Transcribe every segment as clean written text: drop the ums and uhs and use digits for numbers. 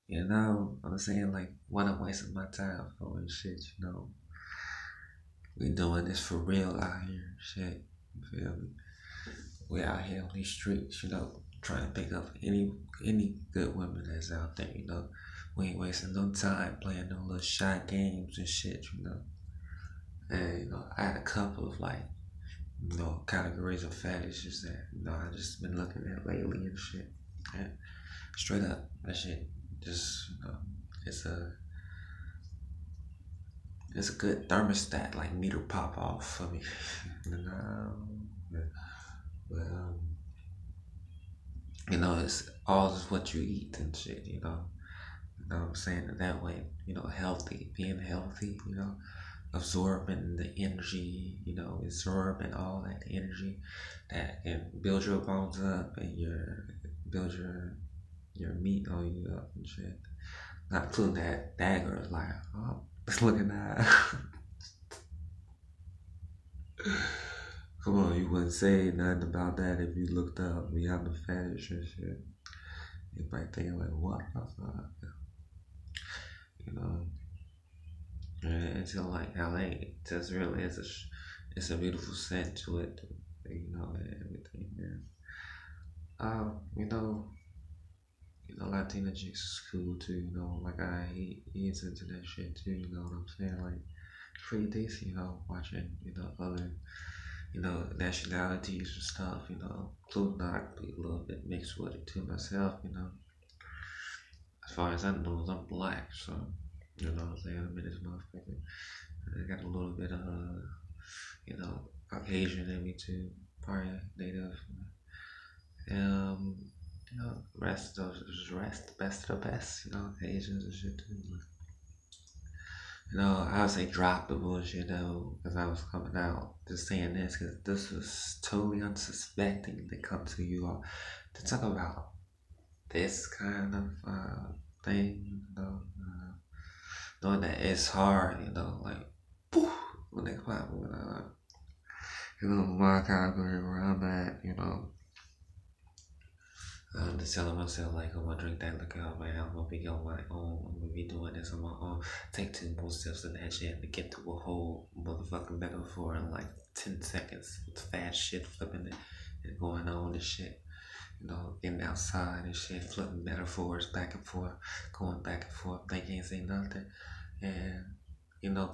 You know, I'm saying like what I'm wasting my time for and shit, you know. We doing this for real out here, shit. You feel me? We out here on these streets, you know, trying to pick up any good women that's out there, you know. We ain't wasting no time playing no little shot games and shit, you know. And you know, I had a couple of like, you know, categories of fetishes that, you know, I just been looking at lately and shit. And straight up, that shit just, you know, it's a it's a good thermostat, like meter pop off for me. You know, but you know, it's all is what you eat and shit. You know what I'm saying it that way. You know, healthy, being healthy. You know, absorbing the energy. You know, absorbing all that energy that can build your bones up and build your meat on you up and shit. Not including that dagger, like, oh, looking at. Come on, you wouldn't say nothing about that if you looked up we have the fetish and shit. You might think like, what the fuck? You know, and until like LA, just really it's a beautiful set to it, you know, and everything. Man. You know, Latina chicks is cool too. You know, like he's into that shit too. You know what I'm saying? Like, pretty decent. You know, watching other nationalities and stuff, including not be a little bit mixed with it too myself, As far as I know, I'm black, so you know what I'm saying. I'm in this motherfucker. I got a little bit of Caucasian in me too, part native. Um, rest of those rest, best of the best, Asians and shit too. I would say drop the bullshit though, because I was coming out just saying this, because this was totally unsuspecting to come to you all to talk about this kind of thing, knowing that it's hard, like, poof, when they come out, my category where I'm at, I'm just telling myself like I'm gonna drink that liquor out, man. I'm gonna be on my own. I'm gonna be doing this on my own. Take two more steps of that shit to get to a whole motherfucking metaphor in like 10 seconds. It's fast shit flipping it and going on and shit. Getting outside and shit, flipping metaphors back and forth, going back and forth. They can't say nothing. And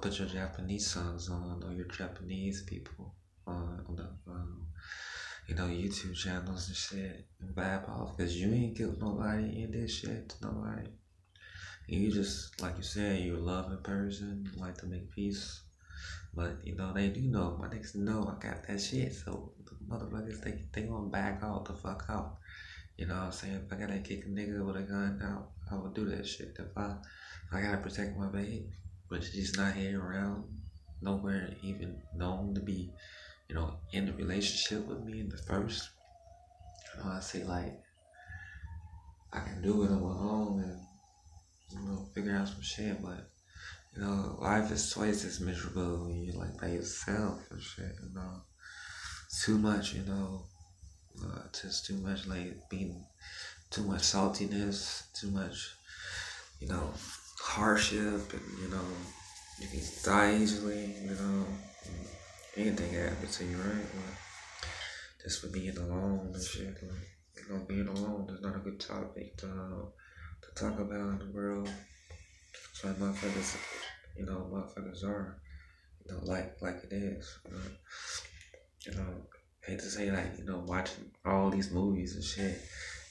put your Japanese songs on or your Japanese people on the YouTube channels and shit and vibe off because you ain't killed nobody in this shit, nobody. And you just, like you said, you're a loving person, you like to make peace. But, they do know, my niggas know I got that shit, so the motherfuckers, they gonna back out the fuck out. You know what I'm saying? If I gotta kick a nigga with a gun out, I would do that shit. If I gotta protect my babe, but she's not here around, nowhere even known to be, in the relationship with me in the first. I say like I can do it on my own and figure out some shit, but life is twice as miserable when you're like by yourself and shit. Too much, just too much like being too much saltiness, too much, you know, hardship, and you can die easily, anything can happen to you, right? Just for being alone and shit, like being alone is not a good topic to talk about in the world. So motherfuckers, motherfuckers are, like it is. Hate to say like, watching all these movies and shit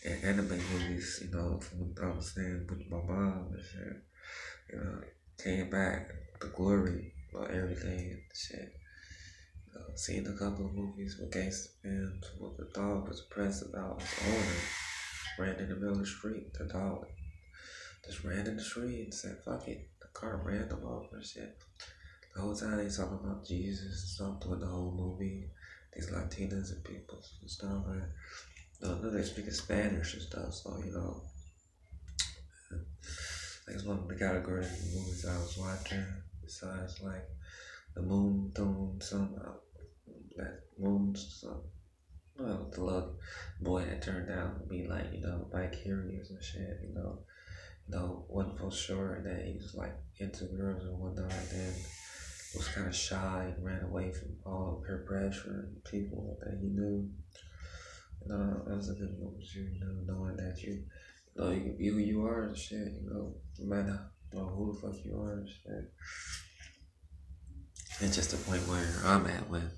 and anime movies, from what I was saying with my mom and shit, came back, the glory of everything and shit. Seen a couple of movies with gangster films what the dog was pressed about his owner ran in the middle of the street. The dog just ran in the street and said, fuck it. The car ran them over and shit. The whole time they talking about Jesus and stuff through the whole movie. These Latinas and people and stuff. And they speaking Spanish and stuff. So, that's one of the categories of movies I was watching. Besides, like, the Moon Thune, that Moon, the little boy that turned out to be like, vicarious and shit, wasn't for sure that he was like into girls and whatnot, and was kind of shy and ran away from all peer pressure and people that he knew. That was a good one with you, knowing that you who you are and shit, no matter who the fuck you are and shit. It's just the point where I'm at when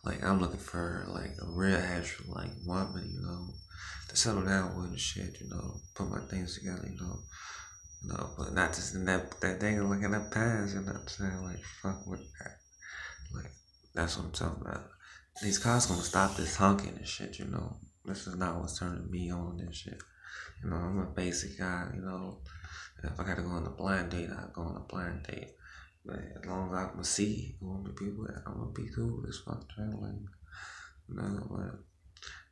like I'm looking for like a real actual like woman, to settle down with and shit, put my things together, but not just in that thing looking up past, you know what I'm saying? Like fuck with that. Like that's what I'm talking about. These cars gonna stop this honking and shit, This is not what's turning me on and shit. I'm a basic guy, If I gotta go on a blind date, I go on a blind date. But as long as I can see who I'm gonna be with, I'm gonna be cool with this fuck traveling. But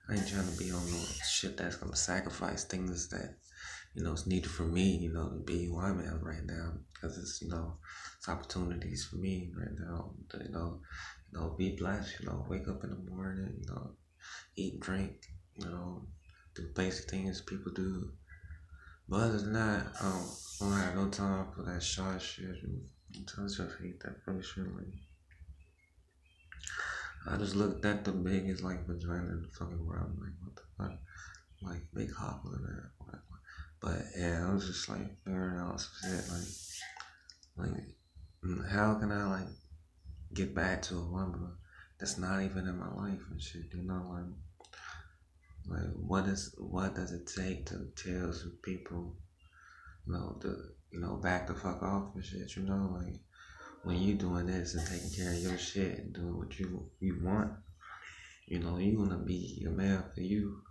I ain't trying to be on no shit that's gonna sacrifice things that, is needed for me, to be who I'm at right now. Because it's opportunities for me right now to, be blessed, wake up in the morning, eat, drink, do basic things people do. But other than that, I don't have no time for that shot shit. I just hate that bullshit. Like, I just looked at the biggest like vagina in the fucking world. Like, what the fuck? Like, big hop with that. Whatever. But yeah, I was just like figuring out some shit. How can I like get back to a woman that's not even in my life and shit? What does it take to tell some people, to back the fuck off and shit? Like when you doing this and taking care of your shit and doing what you want, you gonna be a man for you.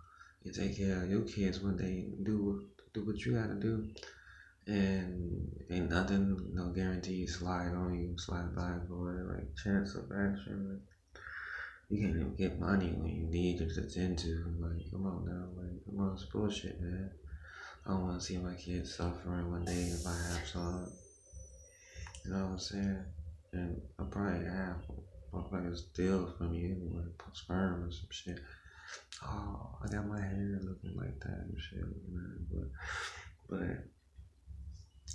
You take care of your kids when they do what you gotta do, and ain't nothing, no guarantee slide on you, slide by, boy. Like chance of action. Like, you can't even get money when you need it to attend to. Like, come on now, like, come on, it's bullshit, man. I don't want to see my kids suffering one day if I have some. You know what I'm saying? And I probably have motherfuckers steal from you anyway, sperm or some shit. Oh, I got my hair looking like that and shit, man. But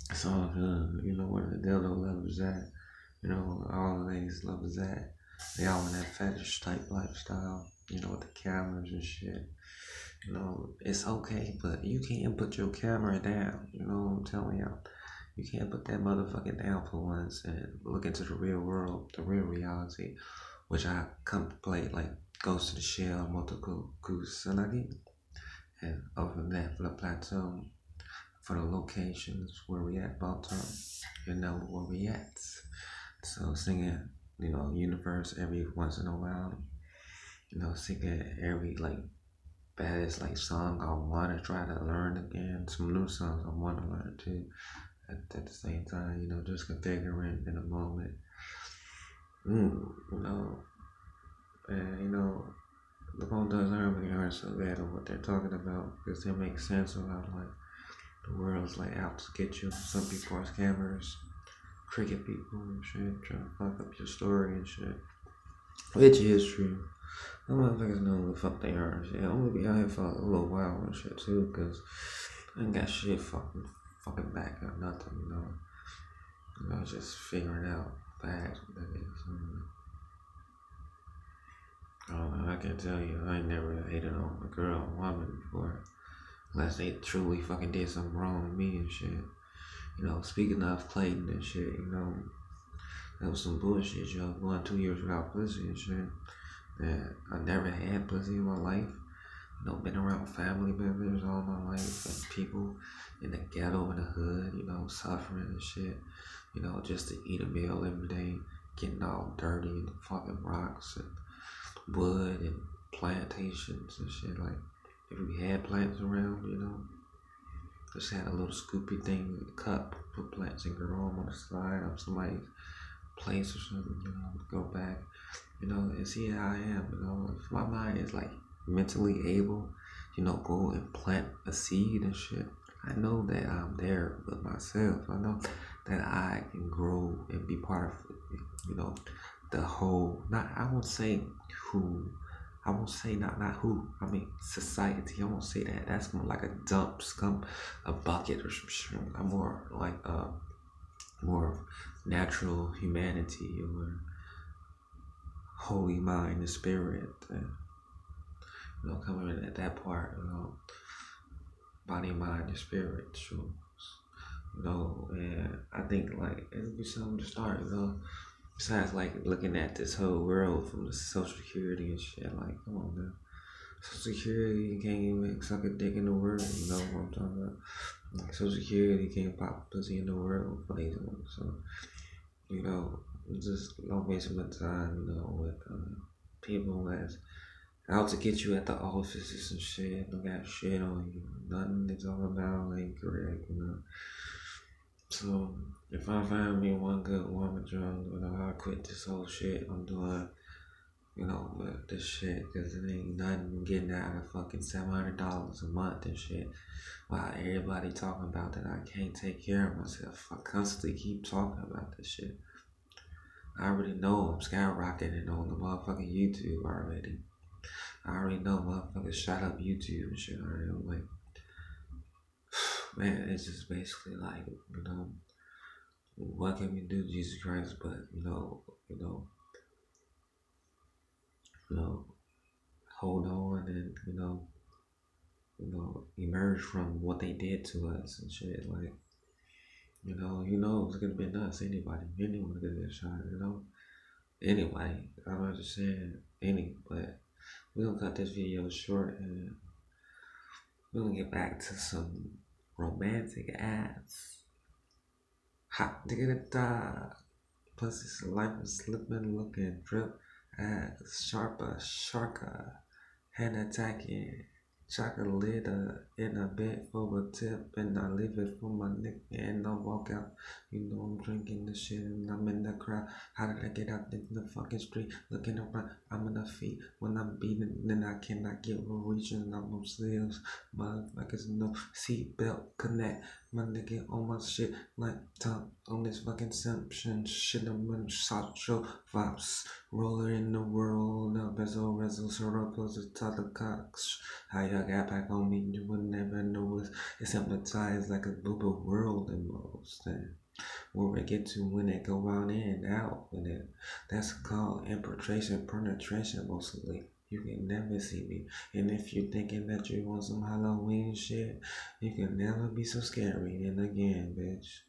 it's all good. You know where the dildo love is at. All the ladies love is at. They all in that fetish type lifestyle. With the cameras and shit. It's okay, but you can't put your camera down. You know what I'm telling y'all? You can't put that motherfucker down for once and look into the real world, the real reality, which I contemplate like Ghost in the Shell, Multiple Kusanagi, and over that for the plateau, for the locations where we at, Baltimore, where we at. So singing, universe every once in a while, singing every like baddest like song I want to try to learn again, some new songs I want to learn too. At the same time, just configuring in a moment. And the phone doesn't really hurt so bad on what they're talking about because they make sense about like the world's like out to get you. Some people are scammers, cricket people and shit, trying to fuck up your story and shit. Which is true. Them motherfuckers know who the fuck they are and shit. I'm gonna be out here for a little while and shit too, cause I ain't got shit fucking back or nothing, just figuring out facts, that is. I can tell you, I ain't never hated on a girl or woman before, unless they truly fucking did something wrong with me and shit. Speaking of Clayton and shit, that was some bullshit, Going 2 years without pussy and shit. That I never had pussy in my life. Been around family members all my life and people in the ghetto, in the hood, suffering and shit. Just to eat a meal every day, getting all dirty and fucking rocks and wood and plantations and shit. Like, if we had plants around, just had a little scoopy thing, a cup, put plants and grow them on the side of somebody's place or something, go back, and see how I am, if my mind is like mentally able, go and plant a seed and shit. I know that I'm there with myself. I know that I can grow and be part of, the whole, not, I won't say who, I won't say not who. I mean society. I won't say that. That's more like a dump, scum, a bucket or some shit. I'm more like more natural humanity or holy mind and spirit. And, coming in at that part. Body, mind, and spirit. So, and I think like it'll be something to start. Besides like looking at this whole world from the social security and shit. Like, come on, man. Social security, you can't even suck a dick in the world. You know what I'm talking about? Like, social security can't pop pussy in the world for these ones. So, just don't waste my time. With people that's out to get you at the offices and shit. Don't got shit on you. Nothing they talking about ain't correct. So if I find me one good woman, I'll quit this whole shit I'm doing, but this shit, cause it ain't nothing getting out of fucking $700 a month and shit. While everybody talking about that I can't take care of myself, I constantly keep talking about this shit. I already know I'm skyrocketing on the motherfucking YouTube already. I already know motherfuckers shot up YouTube and shit already. I'm like, man, it's just basically like, what can we do, Jesus Christ? But you know, hold on and emerge from what they did to us and shit. Like, it's gonna be us. Anyone gonna get shot. Anyway, I'm not just saying but we're gonna cut this video short and we're gonna get back to some romantic ass. Hot diggity pussy life is slipping, looking drip ass sharper, sharker, head attacking. Chocolate in a bed for a tip, and I leave it for my neck, and I walk out. I'm drinking the shit, and I'm in the crowd. How did I get out in the fucking street? Looking around, I'm in the feet. When I'm beating, then I cannot get reaching up on sleeves. Motherfuckers, no seatbelt connect. My nigga on my shit like top on this fucking simption shit. I'm in social vibes. Roller in the world, up as a result, surplus to the cox. How y'all got back on me, you would never know it's hypnotized like a booba world almost. And where we get to when it go out in and out with it. That's called infiltration, penetration mostly. You can never see me. And if you're thinking that you want some Halloween shit, you can never be so scary. And again, bitch.